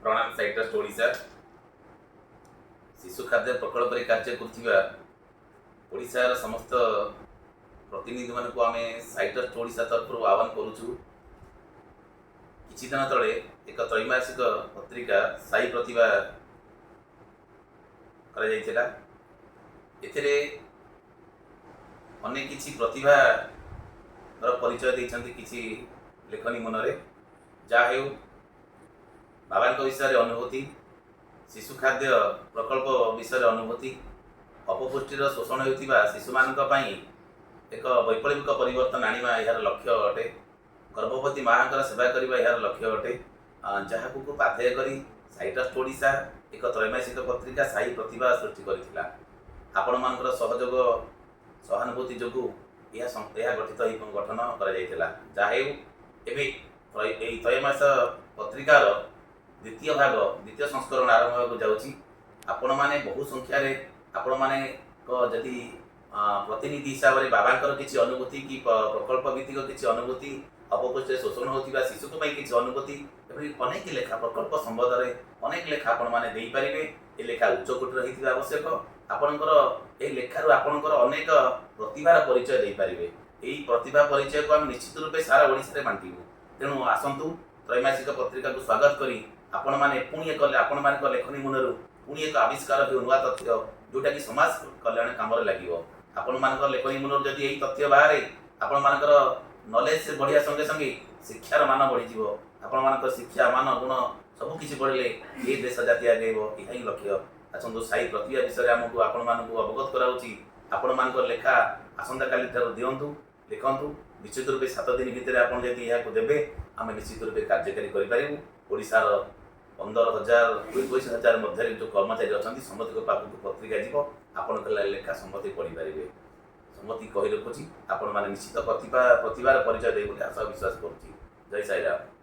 प्रणाम साइटस्ट ओडिशा शिशु खाद्य प्रकल्प कार्य करुवार समस्त प्रतिनिधि मान को आम साइटस्ट ओडिशा तरफ आह्वान करुचु। किछि दिन तले एक त्रैमासिक पत्रिका साई प्रतिभा करा जायतिला। एथिरे अनेक किछि प्रतिभा परिचय देइछन्ति किछि लेखनी मनरे जा हेउ बाबा विषय अनुभूति, शिशु खाद्य प्रकल्प विषय अनुभूति, अपपुष्टिर शोषण होता शिशु मान एक वैप्लविक परिवर्तन आनिबा यार लक्ष्य अटे। गर्भवती माँ सेवा करने यार लक्ष्य अटे। जहाँ पाथेय करी साइटस्ट ओडिशा एक त्रैमासिक पत्रिका साई प्रतिभा सृष्टि करथिला। आपण मानकर सहयोग सहानुभूति जोगु यह गठित गठन कर त्रैमास पत्रिकार द्वितीय भाग द्वितीय संस्करण आरंभ होगा जाऊँगी। आपण मैंने बहु संख्यार आपण मैंने जदि प्रतिनिधि हिसाब से बाबा किसी अनुभूति कि प्रकल्प भित्तिक किसी अनुभूति, अपपुष्टि शोषण होता शिशु को किसी अनुभूति अनेक लेखा प्रकल्प संबंध में अनेक लेखा आपण मैंने दे पारे। ये लेखा उच्चकोटर होता आवश्यक। आपणकर ये लेखार आपणकर अनेक प्रतिभार परिचय दे पारे। यही प्रतिभा परिचय को आम निश्चित रूपे सारा ओडिशा बांटू। तेणु आसतु त्रैमासिक पत्रिका को स्वागत करी आपण मैंने पुणी एक आपण मान लेखनी मुनरू पुणी एक आविष्कार हो नुआ तथ्य जोटा कि समाज कल्याण काम लगे। आपण मान लेखनी मुनरू जदि यही तथ्य बाहर आपण मानकर नॉलेज बढ़िया संगे संगे शिक्षार मान बढ़ी। आपण मान शिक्षा मान गुण सबकि बढ़ले ये देश जाति आगेब यही लक्ष्य। आसतु साई प्रतिभा विषय आमको आपण मानक अवगत कराऊँगी। आपण मान लेखा आसंता काली दिंतु लिखु। निश्चित रूपे 7 दिन भितर आप देवे आम निश्चित रूपे कार्यकारी करूँ। ओडिशार 15,000 21,000 मध्य जो कर्मचारी अच्छा समस्त पाखक पत्रिका जीव आपण लेखा समस्त पढ़ी पारे। समस्त कही रखुच्छी आपण मैंने निश्चित प्रतिभार परिचय दे आशा विश्वास करुच्ची। जय साईराम।